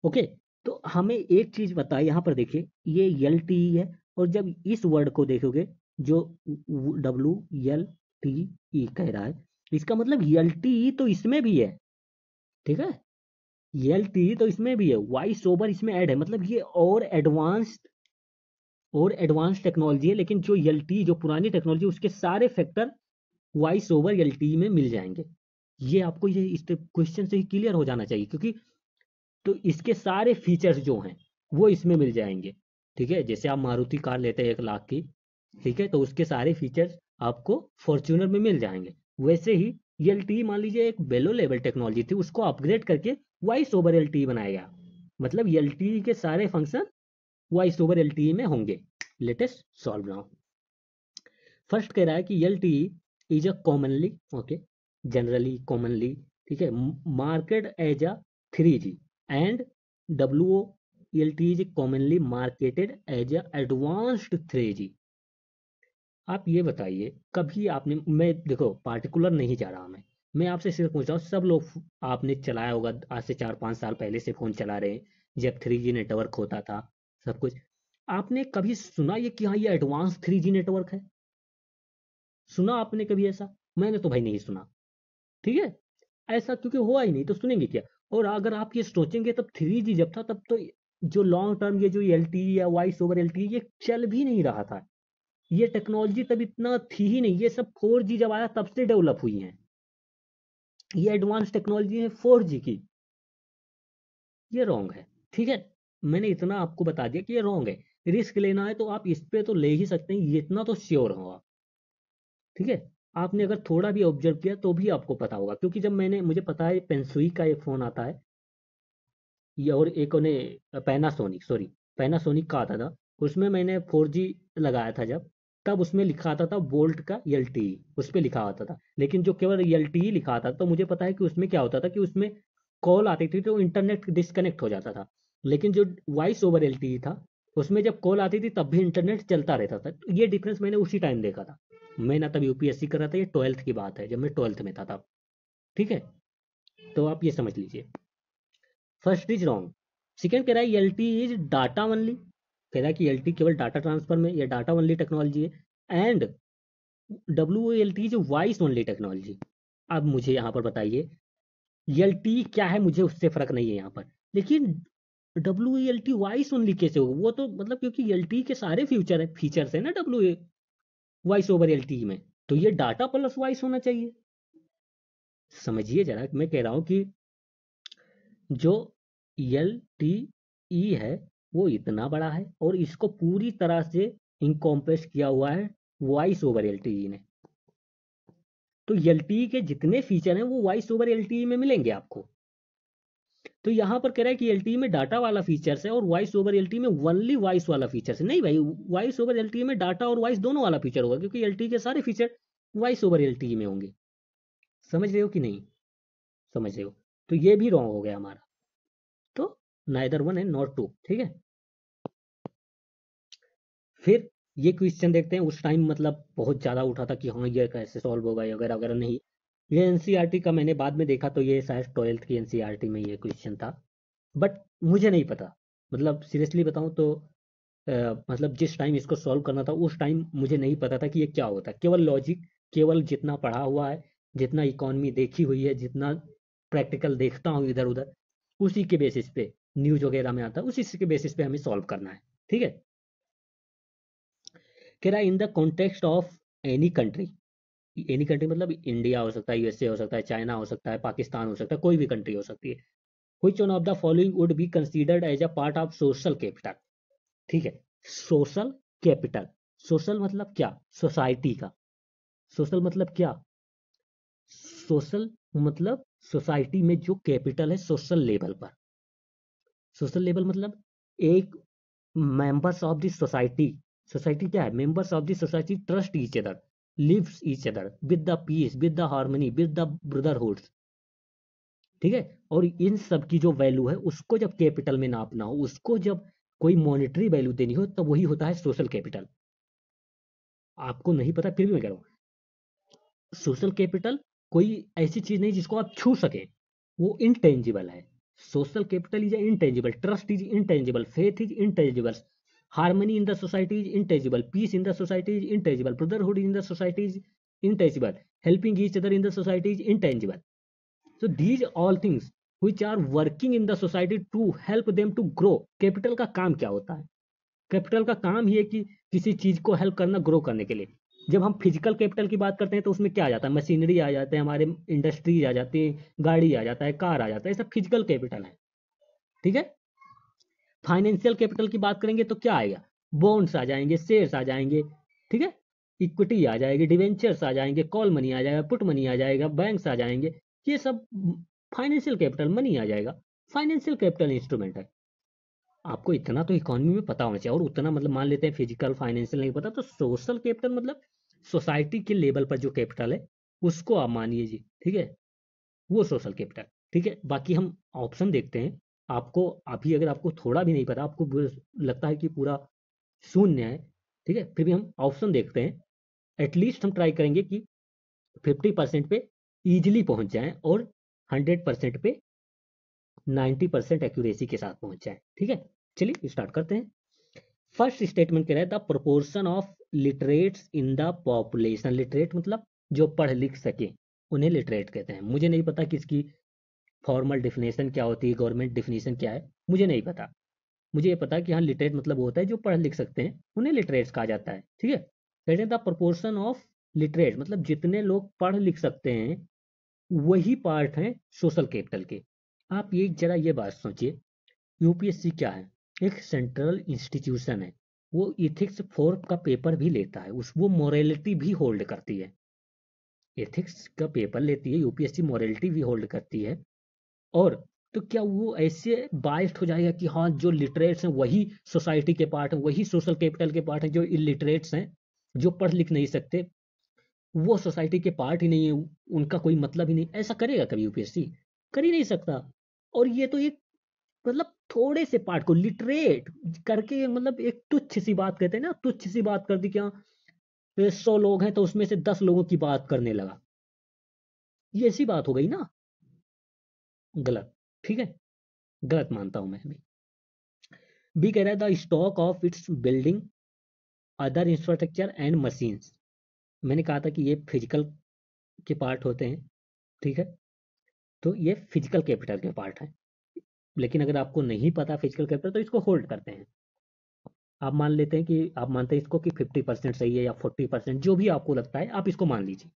Speaker 1: Okay. तो हमें एक चीज बताए यहाँ पर देखिए, ये एल टी है, और जब इस वर्ड को देखोगे जो WLTE कह रहा है, इसका मतलब एल टी तो इसमें भी है। ठीक है। एल टी तो इसमें भी है, वॉइस ओवर इसमें ऐड है, मतलब ये और एडवांस टेक्नोलॉजी है, लेकिन जो एल टी जो पुरानी टेक्नोलॉजी उसके सारे factor voice over L T में मिल जाएंगे। ये आपको ये इस क्वेश्चन से ही क्लियर हो जाना चाहिए, क्योंकि तो इसके सारे फीचर्स जो हैं वो इसमें मिल जाएंगे। ठीक है। जैसे आप मारुति कार लेते हैं 1 लाख की, ठीक है, तो उसके सारे फीचर्स आपको फॉर्च्यूनर में मिल जाएंगे, वैसे ही LTE मान लीजिए एक बेलो लेवल टेक्नोलॉजी थी, उसको अपग्रेड करके वॉइस ओवर LTE बनाया गया। मतलब LTE के सारे फंक्शन वॉइस ओवर LTE में होंगे। Latest solve now. फर्स्ट कह रहा है कि LTE is a commonly, okay, generally commonly, ठीक है, market as a 3G and WOLT is commonly marketed as a advanced 3G। आप ये बताइए, कभी आपने, मैं देखो पार्टिकुलर नहीं जा रहा, मैं आपसे सिर्फ पूछ रहा हूँ, सब लोग आपने चलाया होगा, आज से 4-5 साल पहले से फ़ोन चला रहे हैं, जब 3G नेटवर्क होता था सब कुछ। आपने कभी सुना ये कि हाँ ये एडवांस 3G नेटवर्क है? सुना आपने कभी ऐसा? मैंने तो भाई नहीं सुना। ठीक है, ऐसा क्योंकि हुआ ही नहीं तो सुनेंगे क्या। और अगर आप ये सोचेंगे, तब 3G जब था तब तो जो लॉन्ग टर्म ये जो LTE या वॉइस ओवर LTE ये चल भी नहीं रहा था। ये टेक्नोलॉजी तब इतना थी ही नहीं, ये सब 4G जब आया तब से डेवलप हुई हैं। ये एडवांस टेक्नोलॉजी है 4G की। ये रॉन्ग है, ठीक है, मैंने इतना आपको बता दिया कि ये रॉन्ग है। रिस्क लेना है तो आप इस पे तो ले ही सकते हैं, ये इतना तो श्योर हो आप। ठीक है, आपने अगर थोड़ा भी ऑब्जर्व किया तो भी आपको पता होगा, क्योंकि जब मैंने, मुझे पता है पेंसुई का एक फ़ोन आता है, ये और एक उन्हें पैनासोनिक, सॉरी, पैनासोनिक का आता था, उसमें मैंने 4G लगाया था जब, तब उसमें लिखा आता था वोल्ट का LTE, उस पर लिखा आता था। लेकिन जो केवल LTE लिखा आता था, तो मुझे पता है कि उसमें क्या होता था कि उसमें कॉल आती थी तो इंटरनेट डिस्कनेक्ट हो जाता था। लेकिन जो वॉइस ओवर LTE था, उसमें जब कॉल आती थी तब भी इंटरनेट चलता रहता था। तो ये डिफरेंस मैंने उसी टाइम देखा था। मैं ना तब UPSC कर रहा था, ये 12th की बात है, जब मैं 12th में था तब। ठीक है, तो आप ये समझ लीजिए। First is wrong. सेकेंड कह रहा है LTE इज डाटा ओनली, कह रहा है कि LTE केवल डाटा ट्रांसफर में या डाटा ओनली टेक्नोलॉजी है, and WOLT is voice only technology. अब मुझे यहाँ पर बताइए LTE क्या है, मुझे उससे फर्क नहीं है यहाँ पर, लेकिन WOLT वॉइस ओनली कैसे होगा? वो तो मतलब क्योंकि LTE के सारे फीचर्स है ना W वॉइस ओवर LTE में, तो ये डाटा प्लस वॉइस होना चाहिए। समझिए जरा, मैं कह रहा हूँ कि जो LTE है वो इतना बड़ा है और इसको पूरी तरह से इनकॉम्प्रेस किया हुआ है वॉइस ओवर LTE ने। तो LTE के जितने फीचर हैं वो वॉइस ओवर LTE में मिलेंगे आपको। तो यहाँ पर कह रहा है कि LTE में डाटा वाला फीचर्स है और वॉइस ओवर LTE में ओनली वॉइस वाला फीचर्स है। नहीं भाई, वॉइस ओवर LTE में डाटा और वॉइस दोनों वाला फीचर होगा, क्योंकि LTE के सारे फीचर वॉइस ओवर LTE में होंगे। समझ रहे हो कि नहीं? समझ रहे हो? तो ये भी रॉन्ग हो गया हमारा। तो neither one and not two. ठीक है, फिर ये क्वेश्चन देखते हैं। उस टाइम मतलब बहुत ज़्यादा उठा था कि हाँ ये कैसे सॉल्व होगा ये वगैरह वगैरह। नहीं, ये एनसीईआरटी का मैंने बाद में देखा तो ये शायद 12th की एनसीईआरटी में ये क्वेश्चन था, बट मुझे नहीं पता। मतलब सीरियसली बताऊँ तो मतलब जिस टाइम इसको सॉल्व करना था उस टाइम मुझे नहीं पता था कि ये क्या होता है। केवल लॉजिक, केवल जितना पढ़ा हुआ है, जितना इकोनॉमी देखी हुई है, जितना प्रैक्टिकल देखता हूँ इधर उधर, उसी के बेसिस पे न्यूज वगैरह में आता है, उसी के बेसिस पे हमें सॉल्व करना है। ठीक है, कह रहा है in the context of any country, any country मतलब इंडिया हो सकता है, USA हो सकता है, चाइना हो सकता है, पाकिस्तान हो सकता है, कोई भी कंट्री हो सकती है। Which one of the following would be considered as a part of social capital? ठीक है, सोशल कैपिटल, सोशल मतलब क्या? सोसाइटी का। सोशल मतलब क्या? सोशल मतलब सोसाइटी में जो कैपिटल है सोशल लेवल पर। सोशल लेवल मतलब एक members of the society, society क्या है? Members of the society trust each other, lives each other with the peace, with the harmony, with the brotherhood. ठीक है, और इन सब की जो वैल्यू है उसको जब कैपिटल में नापना हो, उसको जब कोई मॉनेटरी वैल्यू देनी हो, तब वही होता है सोशल कैपिटल। आपको नहीं पता फिर भी मैं कह रहा हूँ, सोशल कैपिटल कोई ऐसी चीज नहीं जिसको आप छू सके, वो इनटेंजिबल है। Social capital is intangible, trust is intangible, faith is intangible, harmony in the society is intangible, peace in the society is intangible, brotherhood in the society is intangible, helping each other in the society is intangible. So these all things which are working in the society to help them to grow। Capital का काम क्या होता है? कैपिटल का काम ही है कि किसी चीज को हेल्प करना, ग्रो करने के लिए। जब हम फिजिकल कैपिटल की बात करते हैं तो उसमें क्या आ जाता है? मशीनरी आ जाते हैं, हमारे इंडस्ट्रीज आ जाती है, गाड़ी आ जाता है, कार आ जाता है, ये सब फिजिकल कैपिटल है। ठीक है, फाइनेंशियल कैपिटल की बात करेंगे तो क्या आएगा? बॉन्ड्स आ जाएंगे, शेयर्स आ जाएंगे। ठीक है, इक्विटी आ जाएगी, डिवेंचर्स आ जाएंगे, कॉल मनी आ जाएगा, पुट मनी आ जाएगा, बैंक्स आ जाएंगे, ये सब फाइनेंशियल कैपिटल मनी आ जाएगा, फाइनेंशियल कैपिटल इंस्ट्रूमेंट है। आपको इतना तो इकोनॉमी में पता होना चाहिए, और उतना मतलब मान लेते हैं फिजिकल फाइनेंशियल नहीं पता, तो सोशल कैपिटल मतलब सोसाइटी के लेवल पर जो कैपिटल है उसको आप मानिए जी, ठीक है, वो सोशल कैपिटल। ठीक है, बाकी हम ऑप्शन देखते हैं। आपको अभी अगर आपको थोड़ा भी नहीं पता, आपको लगता है कि पूरा शून्य है, ठीक है, फिर भी हम ऑप्शन देखते हैं। एटलीस्ट हम ट्राई करेंगे कि 50% पे इजीली पहुंच जाएं और 100% पे 90% एक्यूरेसी के साथ पहुंच जाएं। ठीक है, चलिए स्टार्ट करते हैं। फर्स्ट स्टेटमेंट कह रहा है the proportion of literates in the population. Literate मतलब जो पढ़ लिख सके, उन्हें लिटरेट कहते हैं। मुझे नहीं पता कि इसकी फॉर्मल डिफिनेशन क्या होती है, गवर्नमेंट डिफिनेशन क्या है, मुझे नहीं पता। मुझे ये पता है कि हाँ लिटरेट मतलब वो होता है जो पढ़ लिख सकते हैं, उन्हें लिटरेट्स कहा जाता है। ठीक है, कहते हैं द प्रोपोर्शन ऑफ लिटरेट मतलब जितने लोग पढ़ लिख सकते हैं वही पार्ट है सोशल कैपिटल के। आप ये जरा ये बात सोचिए, यूपीएससी क्या है, एक सेंट्रल इंस्टीट्यूशन है, वो इथिक्स 4 का पेपर भी लेता है, उस वो मोरालिटी भी होल्ड करती है। एथिक्स का पेपर लेती है यूपीएससी, मोरालिटी भी होल्ड करती है। और तो क्या वो ऐसे बाइस्ड हो जाएगा कि हाँ जो लिटरेट्स हैं वही सोसाइटी के पार्ट हैं, वही सोशल कैपिटल के पार्ट हैं, जो इलिटरेट्स हैं, जो पढ़ लिख नहीं सकते, वो सोसाइटी के पार्ट ही नहीं है, उनका कोई मतलब ही नहीं। ऐसा करेगा कभी यूपीएससी? कर ही नहीं सकता। और ये तो एक मतलब थोड़े से पार्ट को लिटरेट करके मतलब एक तुच्छ सी बात कहते हैं ना, तुच्छ सी बात कर दी। क्या 100 लोग हैं तो उसमें से 10 लोगों की बात करने लगा, ये ऐसी बात हो गई ना, गलत। ठीक है, गलत मानता हूं मैं भी। बी कह रहा है the stock of its building other infrastructure and machines. मैंने कहा था कि ये फिजिकल के पार्ट होते हैं, ठीक है, तो ये फिजिकल कैपिटल के पार्ट हैं। लेकिन अगर आपको नहीं पता फिजिकल कैपिटल तो इसको होल्ड करते हैं। आप मान लेते हैं कि आप मानते हैं इसको कि 50% सही है या 40%, जो भी आपको लगता है आप इसको मान लीजिए।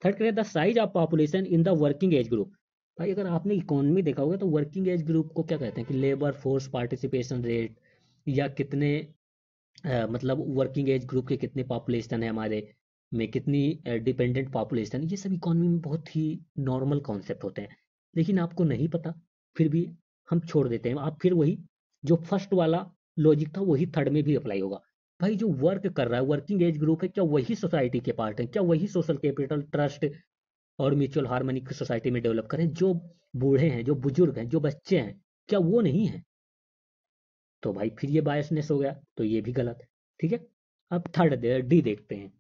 Speaker 1: थर्ड करें the size of population in the working age group. भाई अगर आपने इकोनॉमी देखा होगा तो वर्किंग एज ग्रुप को क्या कहते हैं कि लेबर फोर्स पार्टिसिपेशन रेट, या कितने मतलब वर्किंग एज ग्रुप के कितने पॉपुलेशन है हमारे में, कितनी डिपेंडेंट पॉपुलेशन, ये सब इकोनॉमी में बहुत ही नॉर्मल कॉन्सेप्ट होते हैं। लेकिन आपको नहीं पता, फिर भी हम छोड़ देते हैं। आप फिर वही जो फर्स्ट वाला लॉजिक था वही थर्ड में भी अप्लाई होगा। भाई जो वर्क कर रहा है वर्किंग एज ग्रुप है, क्या वही सोसाइटी के पार्ट है? क्या वही सोशल कैपिटल ट्रस्ट और म्यूचुअल हार्मनी की सोसाइटी में डेवलप करें? जो बूढ़े हैं, जो बुजुर्ग हैं, जो बच्चे हैं, क्या वो नहीं है? तो भाई फिर ये बायसनेस हो गया, तो ये भी गलत है। ठीक है, अब थर्ड डी देखते हैं।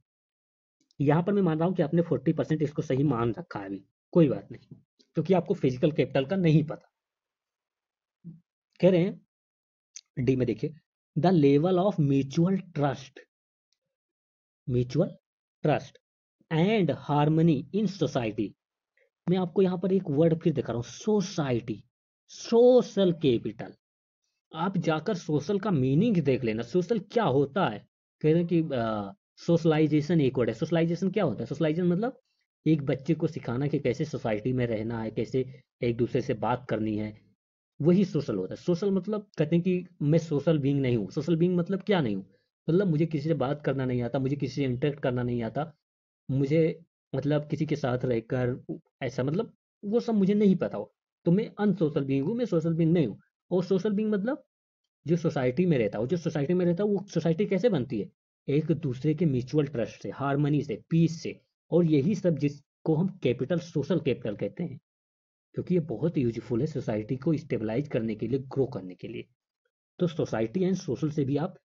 Speaker 1: यहाँ पर मैं मान रहा हूँ कि आपने 40% इसको सही मान रखा है अभी, कोई बात नहीं, क्योंकि आपको फिजिकल कैपिटल का नहीं पता। कह रहे हैं डी में देखिए the level of mutual trust and harmony in society. मैं आपको यहाँ पर एक वर्ड फिर दिखा रहा हूँ, सोसाइटी, सोशल कैपिटल। आप जाकर सोशल का मीनिंग देख लेना, सोशल क्या होता है। कह रहे हैं कि सोशलाइजेशन एक वर्ड है। सोशलाइजेशन क्या होता है? सोशलाइजेशन मतलब एक बच्चे को सिखाना कि कैसे सोसाइटी में रहना है, कैसे एक दूसरे से बात करनी है, वही सोशल होता है। सोशल मतलब कहते हैं कि मैं सोशल बीइंग नहीं हूँ। सोशल बीइंग मतलब क्या नहीं हूँ? मतलब मुझे किसी से बात करना नहीं आता, मुझे किसी से इंटरेक्ट करना नहीं आता, मुझे मतलब किसी के साथ रहकर ऐसा मतलब वो सब मुझे नहीं पता हो, तो मैं अनसोशल बीइंग हूँ, मैं सोशल बीइंग नहीं हूँ। और सोशल बीइंग मतलब जो सोसाइटी में रहता है, जो सोसाइटी में रहता है वो सोसाइटी कैसे बनती है? एक दूसरे के म्यूचुअल ट्रस्ट से, हार्मनी से, पीस से। और यही सब जिसको हम कैपिटल, सोशल कैपिटल कहते हैं, क्योंकि ये बहुत यूजफुल है सोसाइटी को स्टेबलाइज करने के लिए, ग्रो करने के लिए। तो सोसाइटी एंड सोशल से भी आप,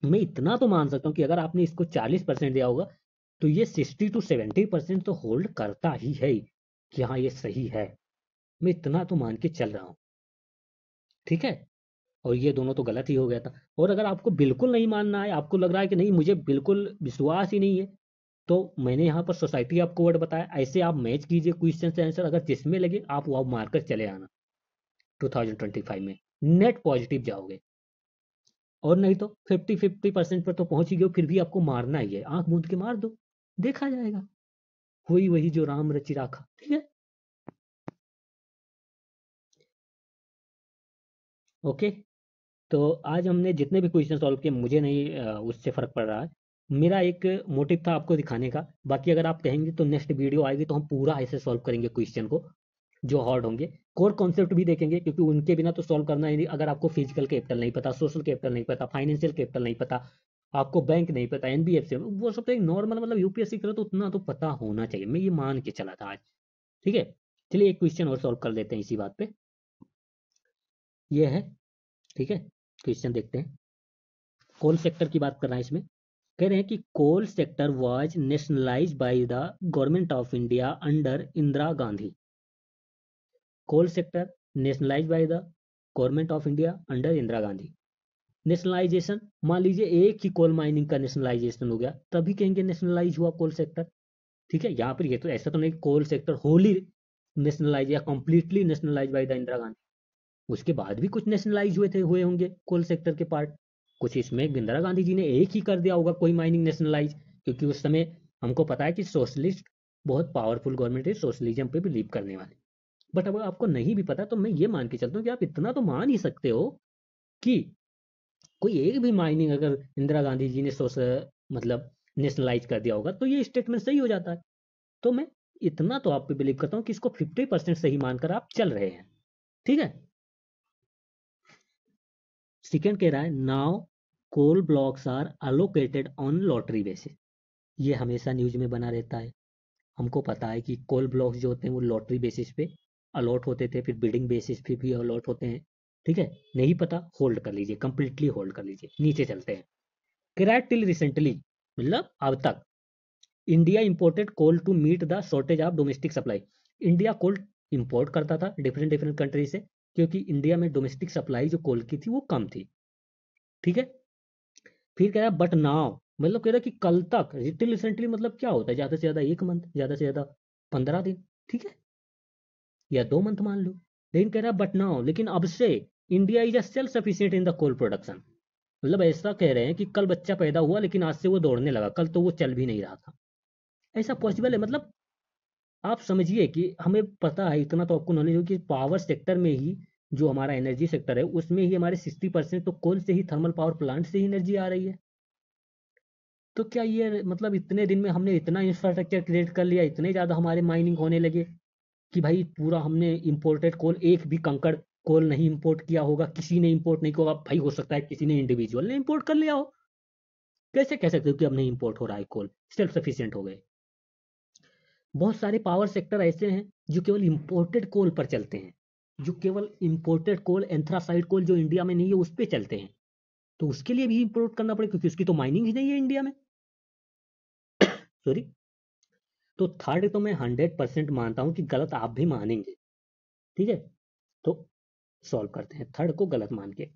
Speaker 1: मैं इतना तो मान सकता हूँ कि अगर आपने इसको 40% दिया होगा तो ये 60 to 70% तो होल्ड करता ही है कि हाँ ये सही है। मैं इतना तो मान के चल रहा हूँ, ठीक है। और ये दोनों तो गलत ही हो गया था। और अगर आपको बिल्कुल नहीं मानना है, आपको लग रहा है कि नहीं मुझे बिल्कुल विश्वास ही नहीं है, तो मैंने यहाँ पर सोसाइटी आपको वर्ड बताया, ऐसे आप मैच कीजिए क्वेश्चन से आंसर, अगर जिसमें लगे आप वो मारकर चले आना 2025 में नेट पॉजिटिव जाओगे। और नहीं तो 50% पर तो पहुंच ही गए, फिर भी आपको मारना ही है, आंख मूंद के मार दो, देखा जाएगा। वही वही जो राम रचि राखा, ठीक है। ओके, तो आज हमने जितने भी क्वेश्चन सॉल्व किए, मुझे नहीं उससे फर्क पड़ रहा है, मेरा एक मोटिव था आपको दिखाने का। बाकी अगर आप कहेंगे तो नेक्स्ट वीडियो आएगी तो हम पूरा ऐसे सॉल्व करेंगे क्वेश्चन को जो हार्ड होंगे। कोर कॉन्सेप्ट भी देखेंगे क्योंकि उनके बिना तो सॉल्व करना ही नहीं। अगर आपको फिजिकल कैपिटल नहीं पता, सोशल कैपिटल नहीं पता, फाइनेंशियल कैपिटल नहीं पता, आपको बैंक नहीं पता, एनबीएफसी वो सब तो एक नॉर्मल मतलब यूपीएससी करो तो उतना तो पता होना चाहिए। मैं ये मान के चला था आज। ठीक है, चलिए एक क्वेश्चन और सॉल्व कर लेते हैं इसी बात पे। ये है, ठीक है, क्वेश्चन देखते हैं। कोल सेक्टर की बात कर रहा है इसमें। कह रहे हैं कि coal sector was nationalise by the government of India under Indira Gandhi. Coal sector nationalise by the government of India under Indira Gandhi. Nationalisation, मान लीजिए एक ही कोल माइनिंग का नेशनलाइजेशन हो गया तभी कहेंगे नेशनलाइज हुआ कोल सेक्टर। ठीक है, यहाँ पर ये तो ऐसा तो नहीं कोल सेक्टर होली नेशनलाइज या completely nationalise by the Indira Gandhi. उसके बाद भी कुछ नेशनलाइज हुए होंगे कोल सेक्टर के पार्ट। कुछ इसमें इंदिरा गांधी जी ने एक ही कर दिया होगा कोई माइनिंग नेशनलाइज, क्योंकि उस समय हमको पता है कि सोशलिस्ट बहुत पावरफुल गवर्नमेंट है, सोशलिज्म पे बिलीव करने वाले। बट अगर आपको नहीं भी पता तो मैं ये मान के चलता हूँ कि आप इतना तो मान ही सकते हो कि कोई एक भी माइनिंग अगर इंदिरा गांधी जी ने मतलब नेशनलाइज कर दिया होगा तो ये स्टेटमेंट सही हो जाता है। तो मैं इतना तो आप पे बिलीव करता हूँ कि इसको 50% सही मानकर आप चल रहे हैं। ठीक है, सेकेंड कह रहा है now coal blocks are allocated on lottery basis. ये हमेशा न्यूज में बना रहता है। हमको पता है कि कोल ब्लॉक्स जो होते हैं वो लॉटरी बेसिस पे अलॉट होते थे, फिर बिडिंग बेसिस पे भी अलॉट होते हैं। ठीक है, नहीं पता होल्ड कर लीजिए, कंप्लीटली होल्ड कर लीजिए, नीचे चलते हैं। क्राइड टिल रिसेंटली, मतलब अब तक India imported coal to meet the shortage of domestic supply. India coal import करता था डिफरेंट डिफरेंट कंट्री से क्योंकि इंडिया में डोमेस्टिक सप्लाई जो कोल की थी वो कम थी। ठीक है, फिर कह रहा है बट नाउ, मतलब कह रहा है कि कल तक, टिल रिसेंटली मतलब क्या होता है, ज्यादा से ज्यादा एक मंथ, ज्यादा से ज्यादा 15 दिन। ठीक है, या 2 मंथ मान लो। लेकिन कह रहा है बट नाउ, लेकिन अब से India is a self sufficient in the coal production. मतलब ऐसा कह रहे हैं कि कल बच्चा पैदा हुआ लेकिन आज से वो दौड़ने लगा, कल तो वो चल भी नहीं रहा था। ऐसा पॉसिबल है? मतलब आप समझिए कि हमें पता है, इतना तो आपको नॉलेज हो कि पावर सेक्टर में ही जो हमारा एनर्जी सेक्टर है उसमें ही हमारे 60% तो कोल से ही, थर्मल पावर प्लांट से ही एनर्जी आ रही है। तो क्या ये मतलब इतने दिन में हमने इतना इंफ्रास्ट्रक्चर क्रिएट कर लिया, इतने ज़्यादा हमारे माइनिंग होने लगे कि भाई पूरा हमने इंपोर्टेड कोल, एक भी कंकड़ कोल नहीं इंपोर्ट किया होगा, किसी ने इंपोर्ट नहीं किया होगा। भाई हो सकता है किसी ने इंडिविजुअल ने इंपोर्ट कर लिया हो। कैसे कह सकते हो कि अब नहीं इंपोर्ट हो रहा है कोल, सेल्फ सफिशिएंट हो गए? बहुत सारे पावर सेक्टर ऐसे हैं जो केवल इंपोर्टेड कोल पर चलते हैं, जो केवल इंपोर्टेड कोल, एंथ्रासाइड कोल जो इंडिया में नहीं है उस पर चलते हैं। तो उसके लिए भी इंपोर्ट करना पड़ेगा क्योंकि उसकी तो माइनिंग ही नहीं है इंडिया में। सॉरी। तो थर्ड तो मैं 100% मानता हूं कि गलत आप भी मानेंगे। ठीक है, तो सॉल्व करते हैं थर्ड को गलत मान के।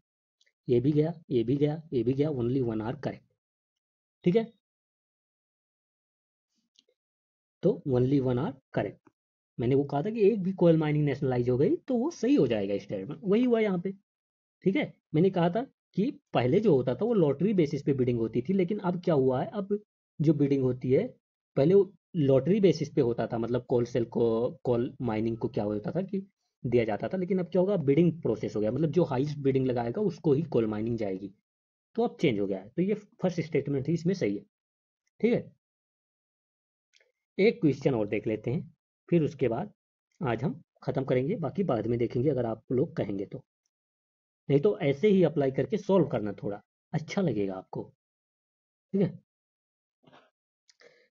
Speaker 1: ये भी गया, ये भी गया, ये भी गया, ओनली वन आर करेक्ट। ठीक है, तो ओनली वन आर करेक्ट। मैंने वो कहा था कि एक भी कोयल माइनिंग नेशनलाइज हो गई तो वो सही हो जाएगा स्टेटमेंट, वही हुआ यहाँ पे। ठीक है, मैंने कहा था कि पहले जो होता था वो लॉटरी बेसिस पे बिडिंग होती थी, लेकिन अब क्या हुआ है, अब जो बिडिंग होती है, पहले वो लॉटरी बेसिस पे होता था, मतलब कोल सेल को, कोल माइनिंग को क्या होता था कि दिया जाता था। लेकिन अब क्या होगा, बिडिंग प्रोसेस हो गया, मतलब जो हाईएस्ट बिडिंग लगाएगा उसको ही कोल माइनिंग जाएगी। तो अब चेंज हो गया है, तो ये फर्स्ट स्टेटमेंट ही इसमें सही है। ठीक है, एक क्वेश्चन और देख लेते हैं, फिर उसके बाद आज हम खत्म करेंगे, बाकी बाद में देखेंगे अगर आप लोग कहेंगे तो। नहीं तो ऐसे ही अप्लाई करके सॉल्व करना, थोड़ा अच्छा लगेगा आपको। ठीक है,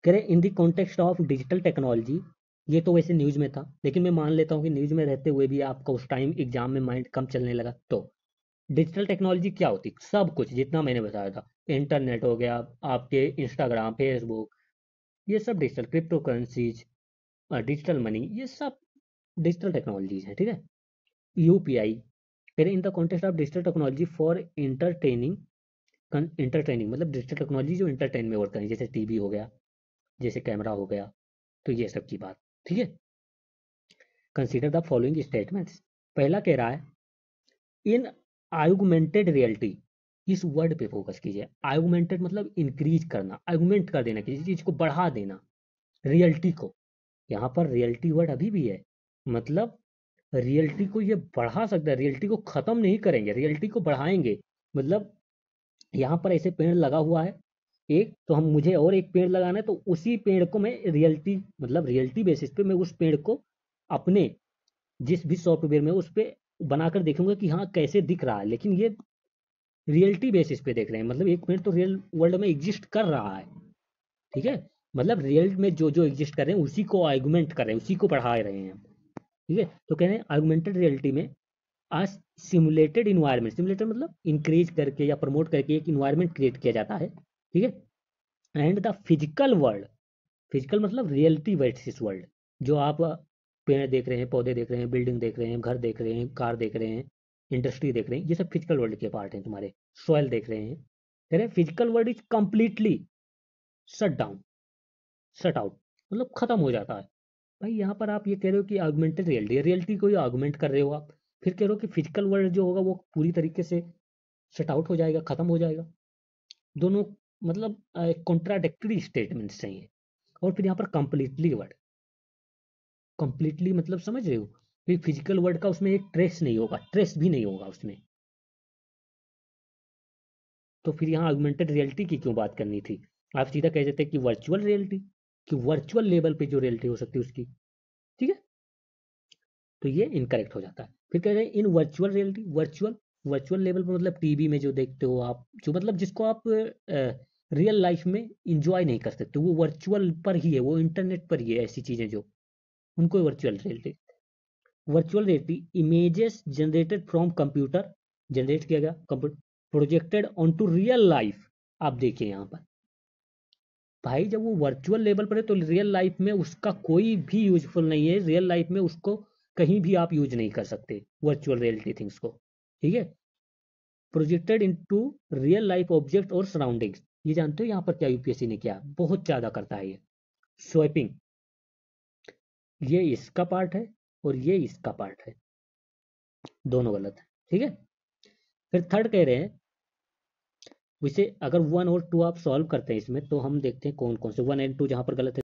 Speaker 1: कह रहे in the context of digital technology. ये तो वैसे न्यूज में था, लेकिन मैं मान लेता हूँ कि न्यूज में रहते हुए भी आपका उस टाइम एग्जाम में माइंड कम चलने लगा। तो डिजिटल टेक्नोलॉजी क्या होती, सब कुछ जितना मैंने बताया था, इंटरनेट हो गया, आपके इंस्टाग्राम, फेसबुक, ये सब digital, crypto currencies, digital money, ये सब डिजिटल टेक्नोलॉजीज है। ठीक है, यूपीआई, फिर in the context of digital technology for entertaining, entertaining मतलब डिजिटल टेक्नोलॉजी जो इंटरटेन में वर्क करें, जैसे टीवी हो गया, जैसे कैमरा हो गया, तो ये सब की बात। ठीक है, कंसीडर द फॉलोइंग स्टेटमेंट्स। पहला कह रहा है इन आर्गुमेंटेड रियलिटी, इस वर्ड पे फोकस कीजिए। आर्गुमेंटेड मतलब इंक्रीज करना, आर्गुमेंट कर देना, किसी चीज को बढ़ा देना, रियलिटी को। यहाँ पर रियलिटी वर्ड अभी भी है, मतलब रियलिटी को ये बढ़ा सकता है, रियलिटी को खत्म नहीं करेंगे, रियलिटी को बढ़ाएंगे। मतलब यहाँ पर ऐसे पेड़ लगा हुआ है, एक तो हम मुझे और एक पेड़ लगाना है, तो उसी पेड़ को मैं रियलिटी मतलब रियलिटी बेसिस पे मैं उस पेड़ को अपने जिस भी सॉफ्टवेयर में उस पे बनाकर देखूंगा कि हाँ कैसे दिख रहा है, लेकिन ये रियलिटी बेसिस पे देख रहे हैं, मतलब एक पेड़ तो रियल वर्ल्ड में एग्जिस्ट कर रहा है, ठीक है, मतलब रियल में जो जो एग्जिस्ट कर रहे हैं उसी को आर्गुमेंट कर रहे हैं, उसी को पढ़ा रहे हैं, ठीक है। तो कह रहे हैं आर्गुमेंटेड रियलिटी में आज सिमुलेटेड इन्वायरमेंट, सिमुलेटेड मतलब इंक्रीज करके या प्रमोट करके एक इन्वायरमेंट क्रिएट किया जाता है, ठीक है। And the physical world, physical मतलब रियलिटी वर्सेस वर्ल्ड, जो आप पेड़ देख रहे हैं, पौधे देख रहे हैं, बिल्डिंग देख रहे हैं, घर देख रहे हैं, कार देख रहे हैं, इंडस्ट्री देख रहे हैं, ये सब फिजिकल वर्ल्ड के पार्ट हैं तुम्हारे। सॉइल देख रहे हैं, कह रहे हैं physical world is completely shut down, shut out मतलब खत्म हो जाता है। भाई यहाँ पर आप ये कह रहे हो कि ऑगमेंटेड रियलिटी, रियलिटी को ही ऑगमेंट कर रहे हो आप, फिर कह रहे हो कि फिजिकल वर्ल्ड जो होगा वो पूरी तरीके से शट आउट हो जाएगा, खत्म हो जाएगा। दोनों मतलब कॉन्ट्राडिक्टरी स्टेटमेंट्स चाहिए। और फिर यहाँ पर कंप्लीटली वर्ड, कंप्लीटली मतलब समझ रहे हो, फिर फिजिकल वर्ड का उसमें एक ट्रेस नहीं होगा, ट्रेस भी नहीं होगा उसमें, तो फिर यहाँ ऑगमेंटेड रियलिटी की क्यों बात करनी थी। आप सीधा कह देते कि वर्चुअल रियलिटी, कि वर्चुअल लेवल पे जो रियलिटी हो सकती है उसकी, ठीक है। तो ये इनकरेक्ट हो जाता है। फिर कह रहे हैं in virtual reality, virtual, virtual level पर मतलब टीवी में जो देखते हो आप, जो मतलब जिसको आप रियल लाइफ में इंजॉय नहीं कर सकते, वो वर्चुअल पर ही है, वो इंटरनेट पर ही है, ऐसी चीजें जो, उनको virtual reality. Virtual reality images generated from computer, generate किया गया computer, projected on to real life. आप देखिए यहाँ पर भाई जब वो वर्चुअल लेवल पर है तो रियल लाइफ में उसका कोई भी यूजफुल नहीं है, रियल लाइफ में उसको कहीं भी आप यूज नहीं कर सकते वर्चुअल रियलिटी थिंग्स को, ठीक है। Projected into real life object और सराउंडिंग्स, ये जानते हो यहाँ पर क्या यूपीएससी ने किया, बहुत ज्यादा करता है ये स्वैपिंग, ये इसका पार्ट है और ये इसका पार्ट है, दोनों गलत है, ठीक है। फिर थर्ड कह रहे हैं, वैसे अगर वन और टू आप सॉल्व करते हैं इसमें तो हम देखते हैं कौन कौन से वन एंड टू जहां पर गलत है।